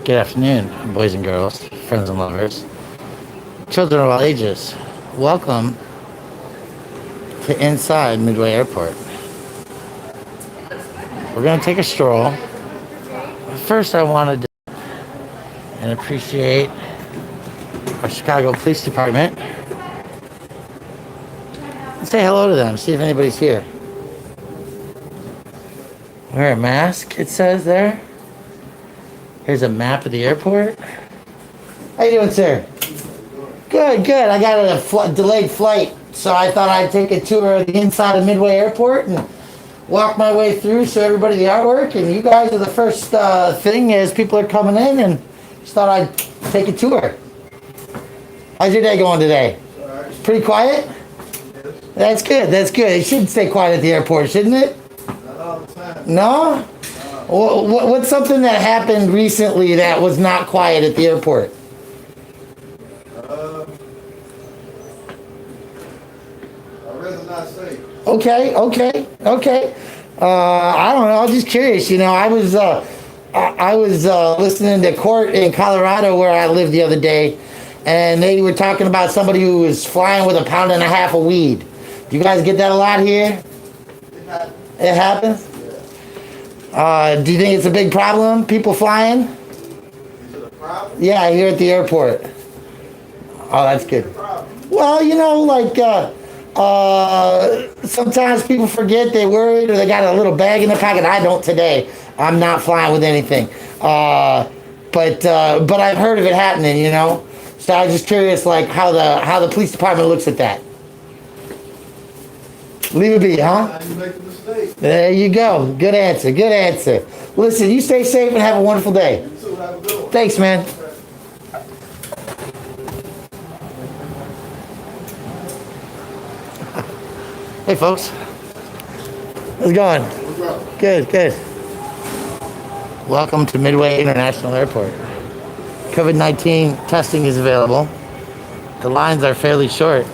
Good afternoon, boys and girls, friends and lovers, children of all ages. Welcome to inside Midway Airport. We're going to take a stroll. First, I wanted to and appreciate our Chicago Police Department. Say hello to them, see if anybody's here. Wear a mask, it says there. Here's a map of the airport. How you doing, sir? Good, good. I got a delayed flight, so I thought I'd take a tour of the inside of Midway Airport and walk my way through, show everybody the artwork. And you guys are the first thing as people are coming in, and just thought I'd take a tour. How's your day going today? Pretty quiet? That's good, that's good. It should stay quiet at the airport, shouldn't it? Not all the time. No? What's something that happened recently that was not quiet at the airport? I'd rather not say. Okay. I don't know. I'm just curious. You know, I was listening to court in Colorado where I lived the other day, and they were talking about somebody who was flying with 1.5 pounds of weed. Do you guys get that a lot here? It happens? Do you think it's a big problem, people flying? Is it a problem? Yeah, here at the airport. Oh, that's good. Well, you know, like, sometimes people forget, they're worried, or they got a little bag in their pocket. I don't today. I'm not flying with anything. But I've heard of it happening, you know? So I was just curious, like, how the police department looks at that. Leave it be, huh? You make a mistake. There you go. Good answer. Good answer. Listen, you stay safe and have a wonderful day. You too, have a good one. Thanks, man. Hey, folks. How's it going? What's up? Good, good. Welcome to Midway International Airport. COVID-19 testing is available. The lines are fairly short.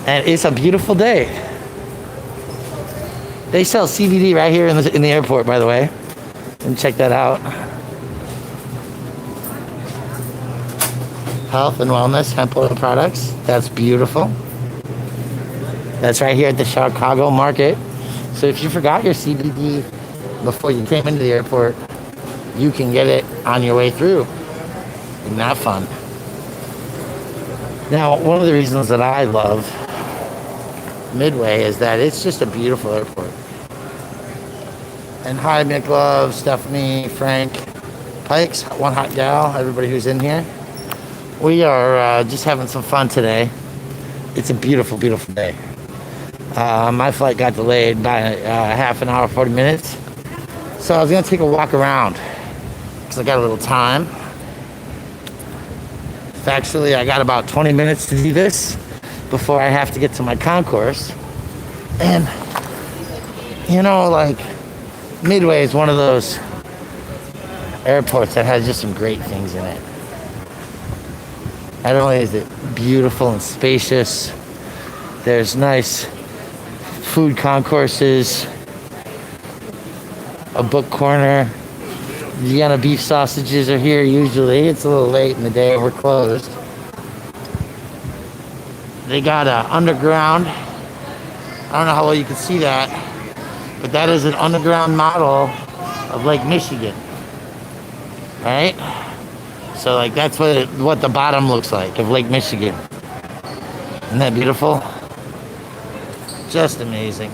And it's a beautiful day. They sell CBD right here in the airport, by the way. And check that out. Health and wellness, hemp oil products. That's beautiful. That's right here at the Chicago market. So if you forgot your CBD before you came into the airport, you can get it on your way through. Isn't that fun? Now, one of the reasons that I love Midway is that it's just a beautiful airport. And hi, Mick Love, Stephanie, Frank, Pikes, one hot gal, everybody who's in here. We are just having some fun today. It's a beautiful, beautiful day. My flight got delayed by half an hour, 40 minutes. So I was going to take a walk around because I got a little time. Actually, I got about 20 minutes to do this before I have to get to my concourse. And, you know, like, Midway is one of those airports that has just some great things in it. Not only is it beautiful and spacious, there's nice food concourses, a book corner. Vienna beef sausages are here usually. It's a little late in the day, we're closed. They got an underground, I don't know how well you can see that, but that is an underground model of Lake Michigan, right? So like that's what the bottom looks like of Lake Michigan. Isn't that beautiful? Just amazing.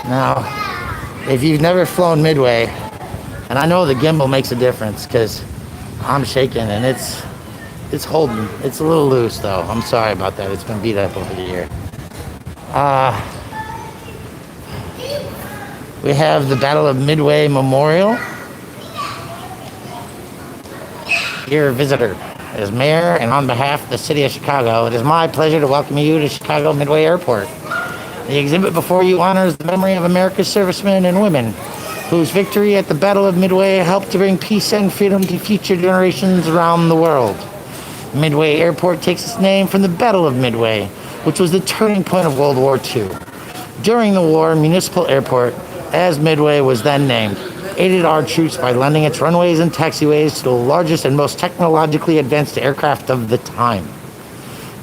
Now, if you've never flown Midway, and I know the gimbal makes a difference because I'm shaking and it's holding. It's a little loose though. I'm sorry about that. It's been beat up over the year. We have the Battle of Midway Memorial. Dear visitor, as mayor and on behalf of the city of Chicago, it is my pleasure to welcome you to Chicago Midway Airport. The exhibit before you honors the memory of America's servicemen and women whose victory at the Battle of Midway helped to bring peace and freedom to future generations around the world. Midway Airport takes its name from the Battle of Midway, which was the turning point of World War II. During the war, Municipal Airport, as Midway was then named, aided our troops by lending its runways and taxiways to the largest and most technologically advanced aircraft of the time.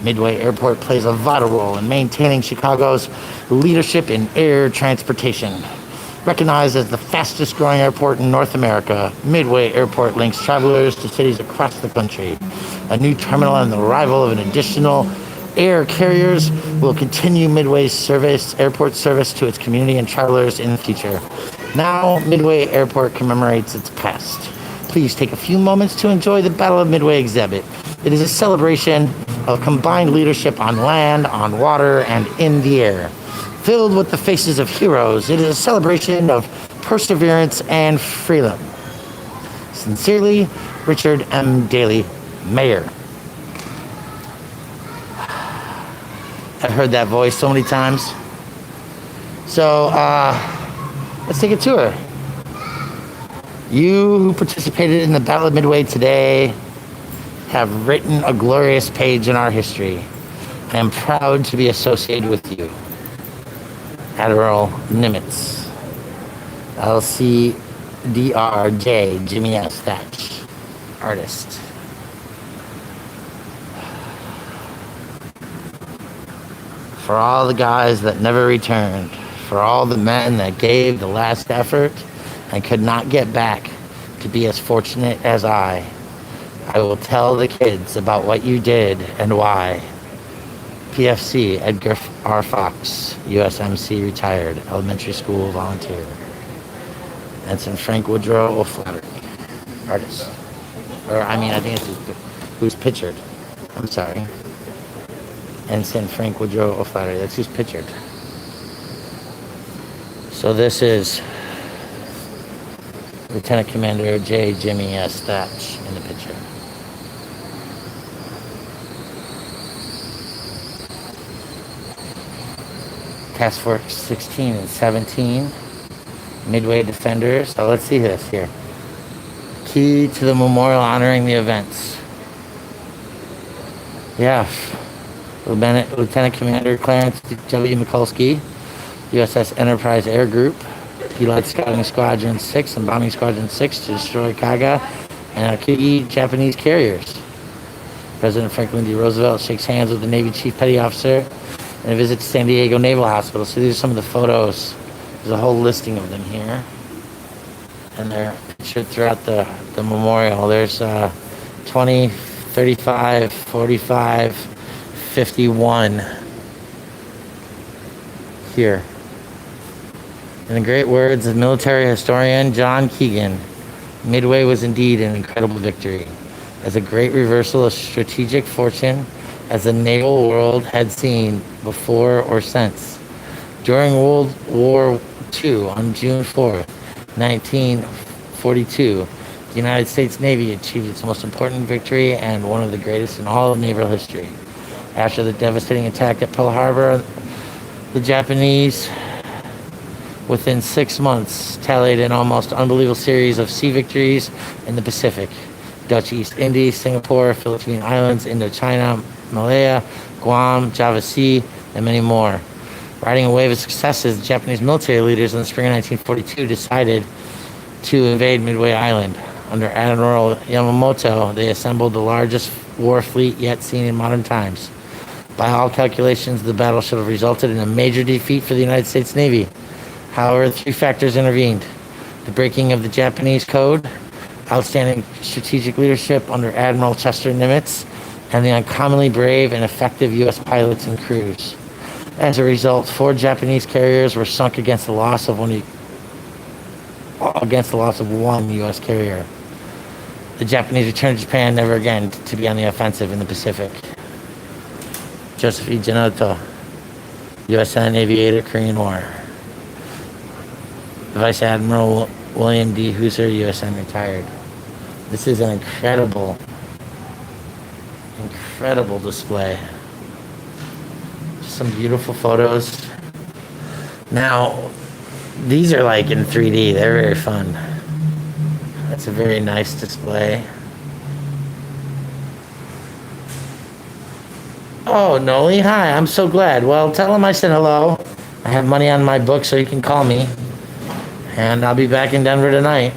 Midway Airport plays a vital role in maintaining Chicago's leadership in air transportation. Recognized as the fastest growing airport in North America, Midway Airport links travelers to cities across the country. A new terminal and the arrival of an additional air carriers will continue Midway's airport service to its community and travelers in the future. Now, Midway Airport commemorates its past. Please take a few moments to enjoy the Battle of Midway exhibit. It is a celebration of combined leadership on land, on water, and in the air. Filled with the faces of heroes, it is a celebration of perseverance and freedom. Sincerely, Richard M. Daley, Mayor. I've heard that voice so many times. So, let's take a tour. You who participated in the Battle of Midway today have written a glorious page in our history. I am proud to be associated with you. Admiral Nimitz, LCDRJ, Jimmy S. Thatch, artist. For all the guys that never returned, for all the men that gave the last effort and could not get back to be as fortunate as I will tell the kids about what you did and why. PFC, Edgar R. Fox, USMC retired, elementary school volunteer. Ensign Frank Woodrow O'Flaherty, artist. I think it's who's pictured. I'm sorry. Ensign Frank Woodrow O'Flaherty, that's who's pictured. So this is Lieutenant Commander J. Jimmy S. Thatch in the picture. Task Force 16 and 17, Midway Defenders. So let's see this here. Key to the memorial honoring the events. Yeah. Lieutenant Commander Clarence W. Mikulski, USS Enterprise Air Group. He led Scouting Squadron 6 and Bombing Squadron 6 to destroy Kaga and Akugi Japanese carriers. President Franklin D. Roosevelt shakes hands with the Navy Chief Petty Officer and visits San Diego Naval Hospital. So these are some of the photos. There's a whole listing of them here. And they're pictured throughout the memorial. There's 20, 35, 45, 51 here. In the great words of military historian John Keegan, Midway was indeed an incredible victory, as a great reversal of strategic fortune as the naval world had seen before or since. During World War II, on June 4th, 1942, the United States Navy achieved its most important victory and one of the greatest in all of naval history. After the devastating attack at Pearl Harbor, the Japanese, within 6 months, tallied an almost unbelievable series of sea victories in the Pacific: Dutch East Indies, Singapore, Philippine Islands, Indochina, Malaya, Guam, Java Sea, and many more. Riding a wave of successes, the Japanese military leaders in the spring of 1942 decided to invade Midway Island. Under Admiral Yamamoto, they assembled the largest war fleet yet seen in modern times. By all calculations, the battle should have resulted in a major defeat for the United States Navy. However, 3 factors intervened: the breaking of the Japanese code, outstanding strategic leadership under Admiral Chester Nimitz, and the uncommonly brave and effective U.S. pilots and crews. As a result, 4 Japanese carriers were sunk against the loss of one U.S. carrier. The Japanese returned to Japan, never again to be on the offensive in the Pacific. Joseph E. Genoto, USN Aviator, Korean War. Vice Admiral William D. Hooser, USN, retired. This is an incredible display. Just some beautiful photos. Now, these are like in 3D. They're very fun. That's a very nice display. Oh, Noli, hi. I'm so glad. Well, tell him I said hello. I have money on my book, so you can call me. And I'll be back in Denver tonight.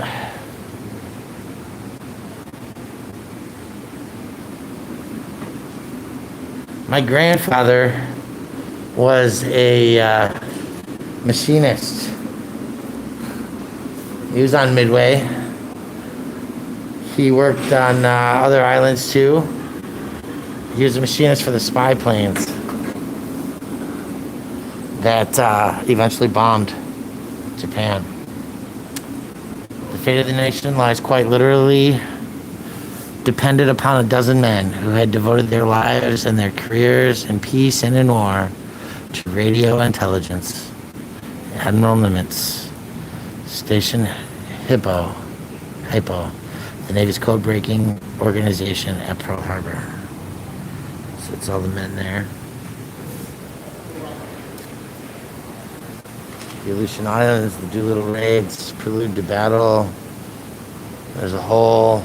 My grandfather was a machinist. He was on Midway. He worked on other islands too. He was a machinist for the spy planes that eventually bombed Japan. The fate of the nation lies quite literally depended upon a dozen men who had devoted their lives and their careers in peace and in war to radio intelligence. Admiral Nimitz, Station Hippo, the Navy's code-breaking organization at Pearl Harbor. So it's all the men there. The Aleutian Islands, the Doolittle raids, prelude to battle. There's a whole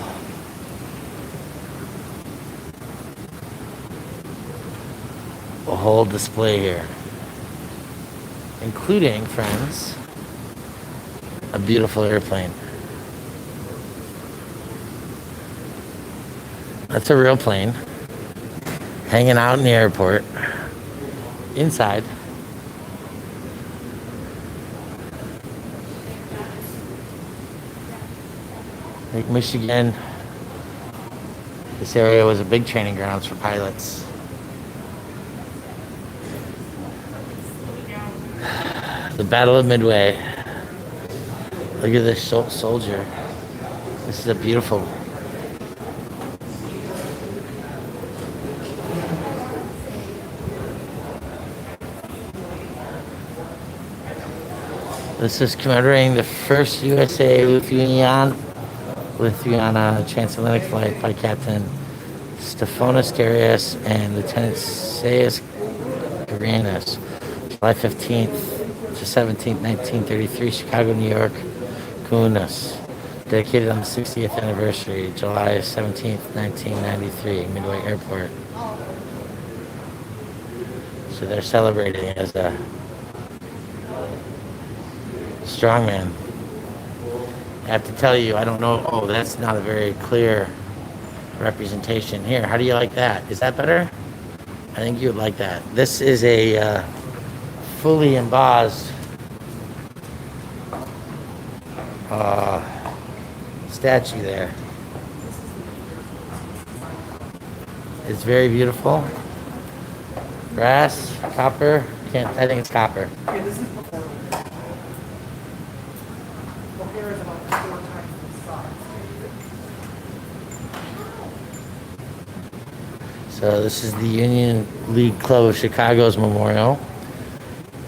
display here, including, friends, a beautiful airplane. That's a real plane hanging out in the airport. Inside, Lake Michigan. This area was a big training grounds for pilots. The Battle of Midway. Look at this soldier. This is a beautiful. This is commemorating the first USA Lithuania transatlantic flight by Captain Stefanos Darius and Lieutenant Sayas Garanis, July 15th to 17th, 1933, Chicago, New York, Kunas. Dedicated on the 60th anniversary, July 17th, 1993, Midway Airport. So they're celebrating as a strongman. I have to tell you, I don't know. Oh, that's not a very clear representation here. How do you like that? Is that better? I think you would like that. This is a fully embossed statue there. It's very beautiful. Brass, copper. I think it's copper. Yeah, this is before. Before is about 4 times the size. So this is the Union League Club of Chicago's memorial.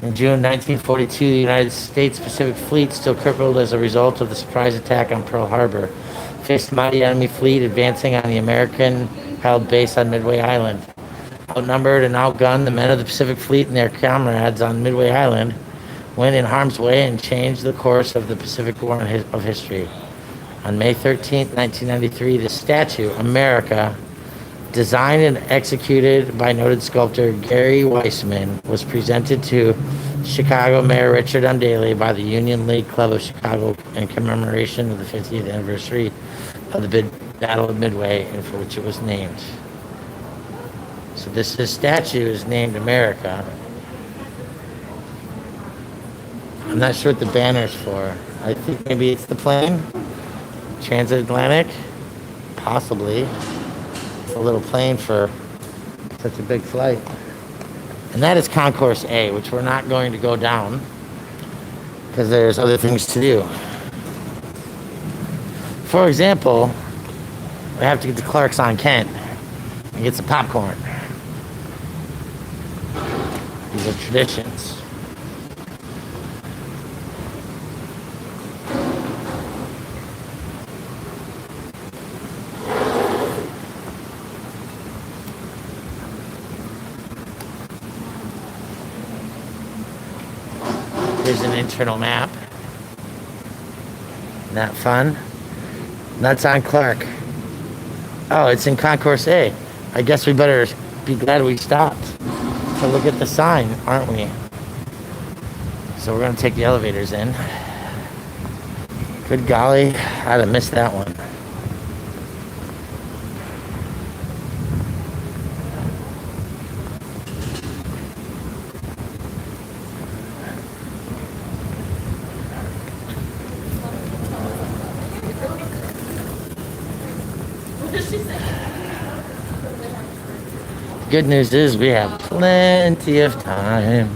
In June 1942, the United States Pacific Fleet, still crippled as a result of the surprise attack on Pearl Harbor, faced a mighty enemy fleet advancing on the American-held base on Midway Island. Outnumbered and outgunned, the men of the Pacific Fleet and their comrades on Midway Island went in harm's way and changed the course of the Pacific War of history. On May 13, 1993, the statue, America, designed and executed by noted sculptor Gary Weissman, was presented to Chicago Mayor Richard M. Daley by the Union League Club of Chicago in commemoration of the 50th anniversary of the Battle of Midway, and for which it was named. So this statue is named America. I'm not sure what the banner's for. I think maybe it's the plane. Transatlantic? Possibly. It's a little plane for such a big flight. And that is Concourse A, which we're not going to go down because there's other things to do. For example, we have to get to Clark's on Kent and get some popcorn. These are traditions. Here's an internal map. Not fun. That's on Clark. Oh, it's in Concourse A. I guess we better be glad we stopped to look at the sign, aren't we? So we're gonna take the elevators in. Good golly, I'd have missed that one. Good news is we have plenty of time.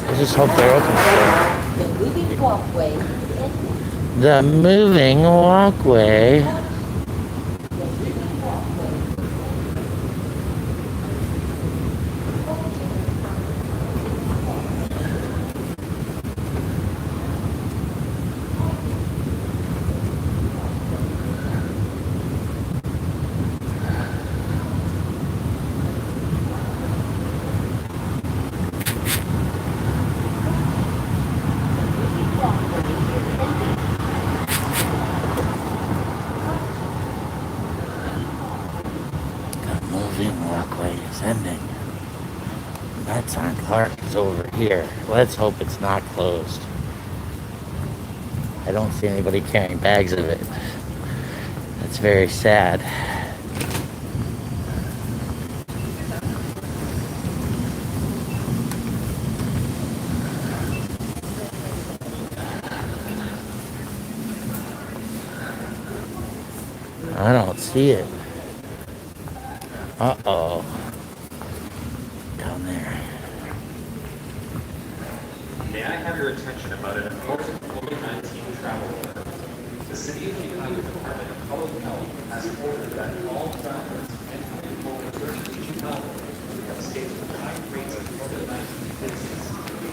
I just hope they're open still. The moving walkway. The moving walkway. Moving walkway is ending. That's on Clark is over here. Let's hope it's not closed. I don't see anybody carrying bags of it. That's very sad. I don't see it. Uh-oh. Down there. May I have your attention about an important COVID-19 travel alert? The City of Chicago Department of Public Health has ordered that all travelers entering or returning to Chicago who have stated high rates of COVID-19 cases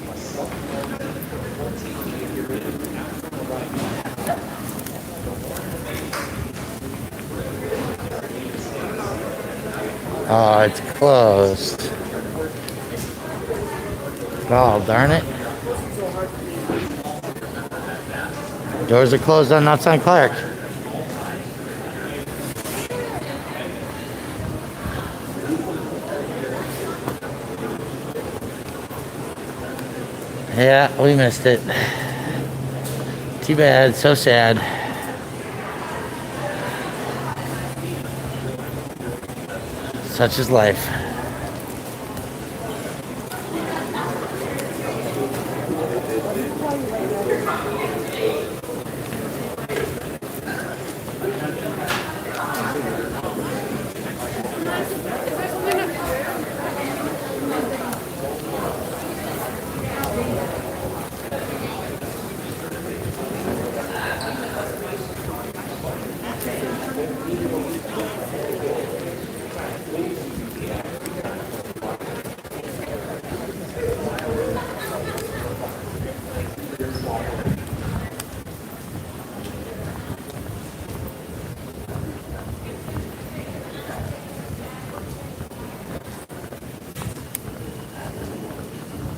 must self-quarantine for a 14-day period after arrival. Oh, it's closed. Oh, darn it. Doors are closed on outside Clark. Yeah, we missed it. Too bad, so sad. Such is life.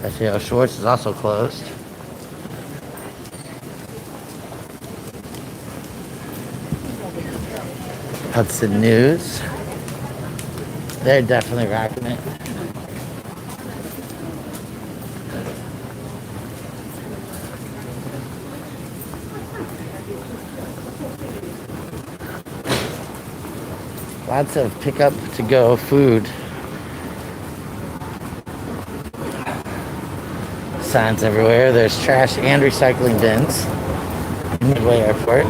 SAO Schwartz is also closed. Hudson News. They're definitely rocking it. Lots of pickup to go food signs everywhere. There's trash and recycling bins in Midway Airport.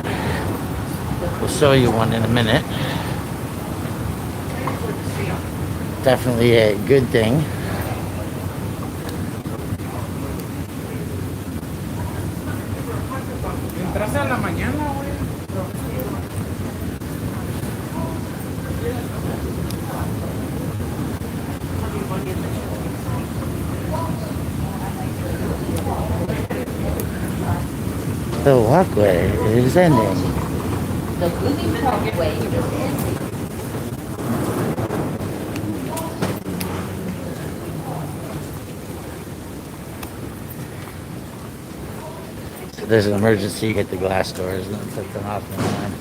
We'll show you one in a minute. Definitely a good thing. Entraste a la mañana, güey. The walkway is ending. The moving walkway is ending. there's an emergency, hit the glass doors and then put them off the line.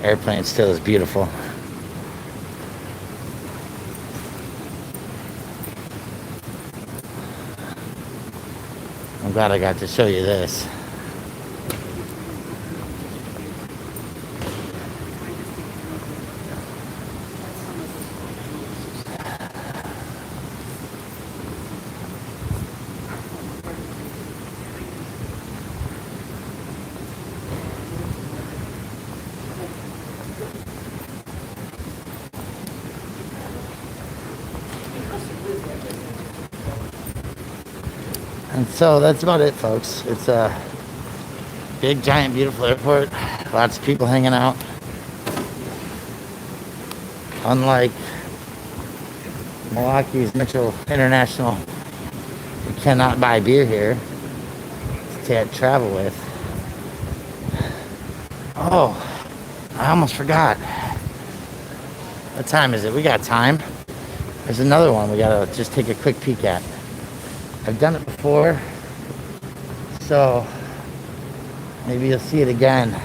Airplane still is beautiful. I'm glad I got to show you this. And so that's about it, folks. It's a big, giant, beautiful airport. Lots of people hanging out. Unlike Milwaukee's Mitchell International, you cannot buy beer here to travel with. Oh, I almost forgot. What time is it? We got time. There's another one we gotta just take a quick peek at. I've done it before, so maybe you'll see it again.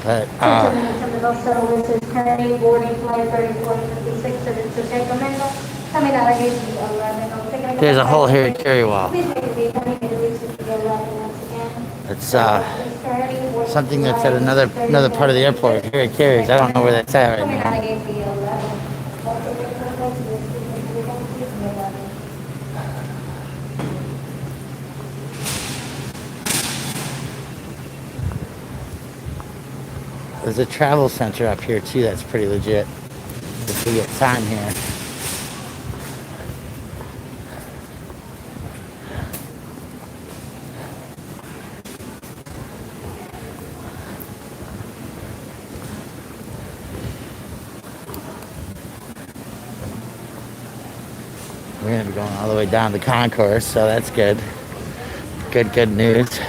But, Terminal services currently boarding flight 3456 to Sacramento. Coming out of gate 11. there's a hole here at Carry Wall. Please make it coming into gate 11 once again. It's something that's at another part of the airport here at Carey's. I don't know where that's at right Coming out of now. gate 11. There's a travel center up here too that's pretty legit. If we get time here. We're gonna be going all the way down the concourse, so that's good. Good news.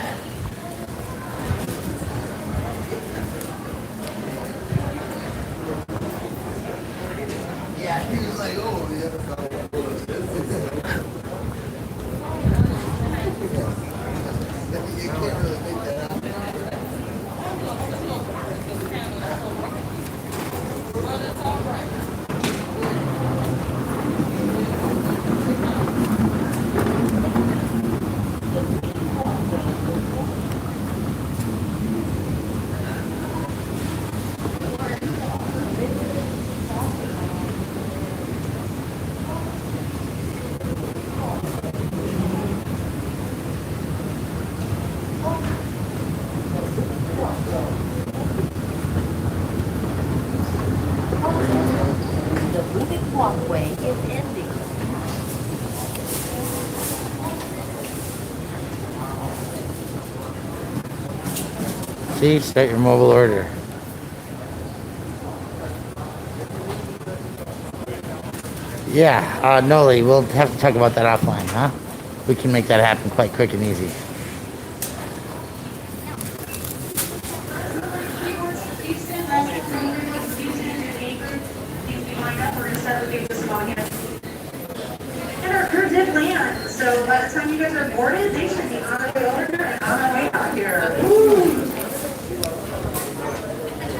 The moving walkway is ending. See, start your mobile order. Yeah, Noli, we'll have to talk about that offline, huh? We can make that happen quite quick and easy. And our crew did land, so by the time you guys are boarded, they should be on their way over here and on their way out here. Woo!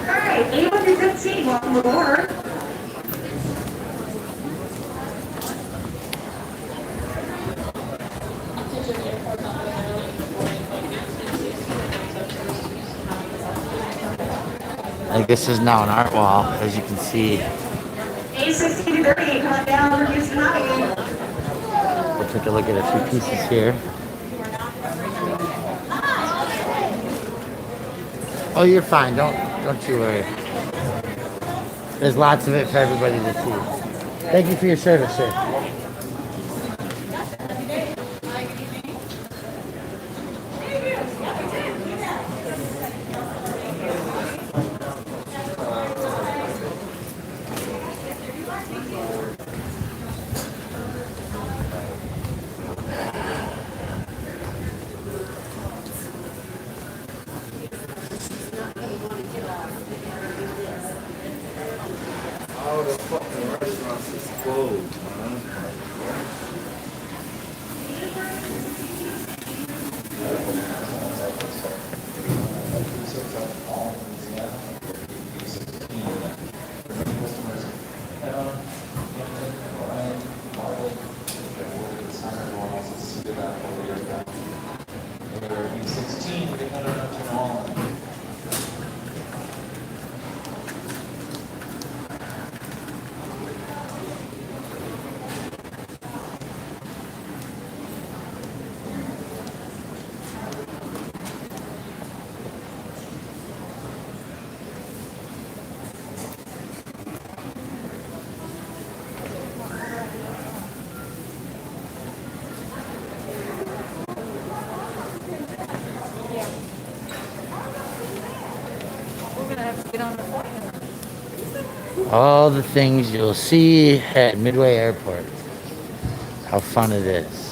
All right, 815, welcome aboard. Like this is now an art wall, as you can see. 816 to 30, coming down over Houston Highway. We'll take a look at a few pieces here. Oh, you're fine. Don't you worry. There's lots of it for everybody to see. Thank you for your service, sir. All the things you'll see at Midway Airport. How fun it is.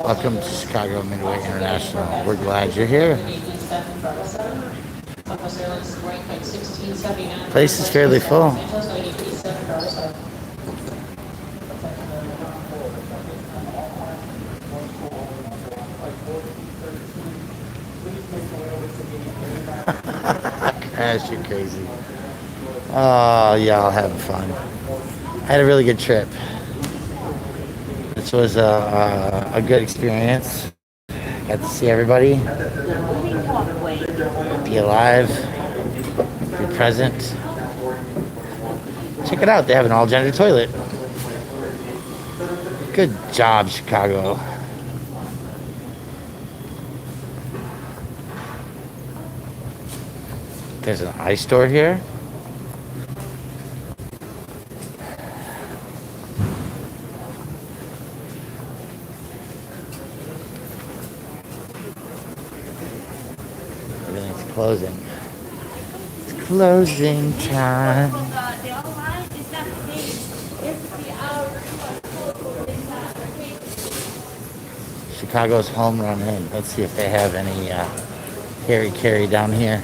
Welcome to Chicago Midway International. We're glad you're here. Place is fairly full. Gosh, you're crazy. Oh, y'all having fun. I had a really good trip. This was a good experience. Got to see everybody, be alive, be present. Check it out, they have an all-gender toilet. Good job, Chicago. There's an ice store here. Everything's closing. It's closing time. Chicago's home run in. Let's see if they have any Harry Carey down here.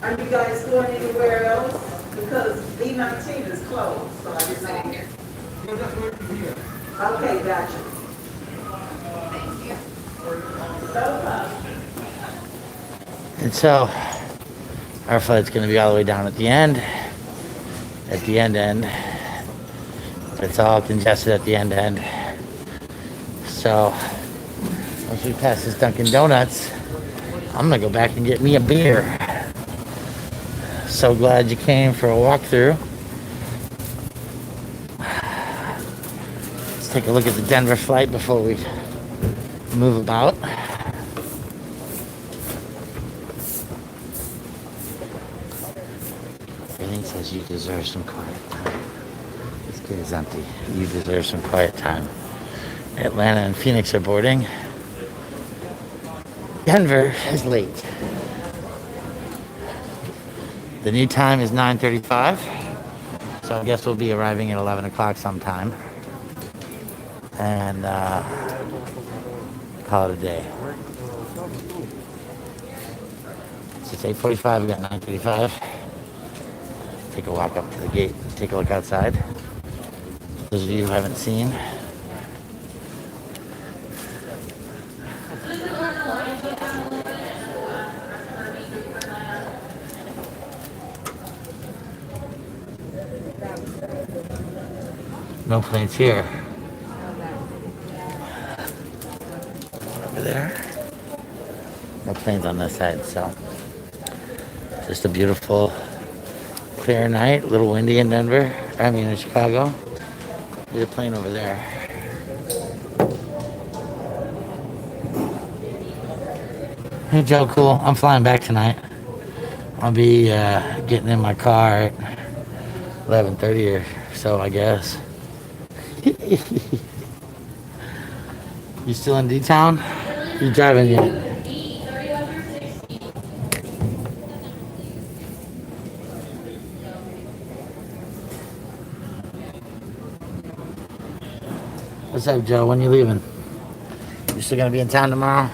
Are you guys going anywhere else? Because B19 is closed, so I just sitting here. Okay, gotcha. Thank you. And so, our flight's going to be all the way down at the end. At the end. It's all congested at the end. So, once we pass this Dunkin' Donuts, I'm going to go back and get me a beer. So glad you came for a walkthrough. Let's take a look at the Denver flight before we move about. Everything says you deserve some quiet time. This kid is empty. You deserve some quiet time. Atlanta and Phoenix are boarding. Denver is late. The new time is 9:35, so I guess we'll be arriving at 11 o'clock sometime. And call it a day. So it's 8:45, we got 9:35. Take a walk up to the gate, take a look outside. Those of you who haven't seen, No planes here. Over there. No planes on this side, so just a beautiful, clear night. A little windy in Denver. I mean in Chicago. There's a plane over there. Hey Joe, cool. I'm flying back tonight. I'll be getting in my car at 11:30 or so, I guess. You still in D-Town? You driving yet? What's up, Joe? When you leaving? You still gonna be in town tomorrow?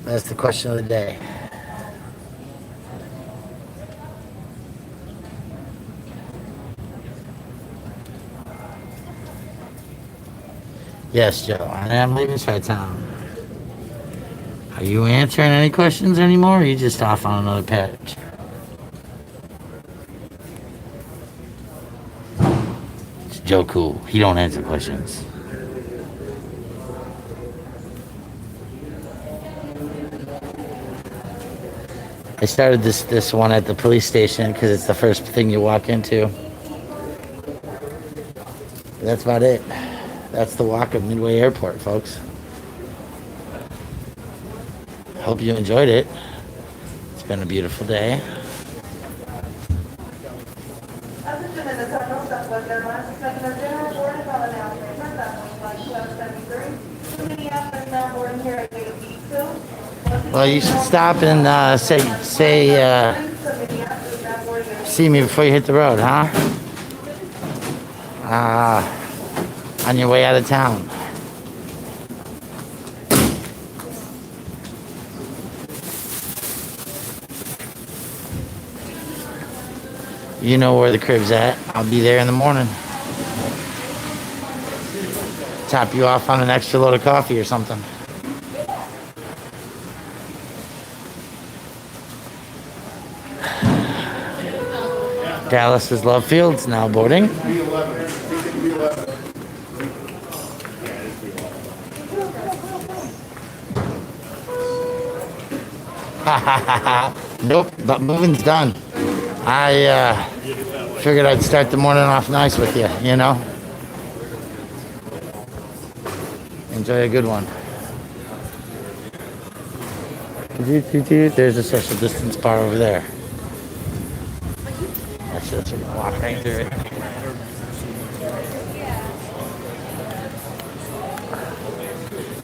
That's the question of the day. Yes, Joe. I am leaving Chi-Town. Are you answering any questions anymore, or are you just off on another patch? It's Joe Cool. He don't answer questions. I started this one at the police station because it's the first thing you walk into. But that's about it. That's the walk of Midway Airport, folks. Hope you enjoyed it. It's been a beautiful day. Well, you should stop and see me before you hit the road, huh? On your way out of town. You know where the crib's at. I'll be there in the morning. Top you off on an extra load of coffee or something. Dallas's Love Fields now boarding. Nope, but moving's done. I figured I'd start the morning off nice with you, you know? Enjoy a good one. There's a social distance bar over there. That's just gonna walk right through it.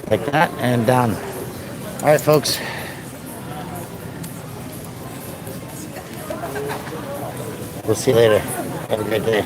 Like that and done. All right, folks. We'll see you later. Have a great day.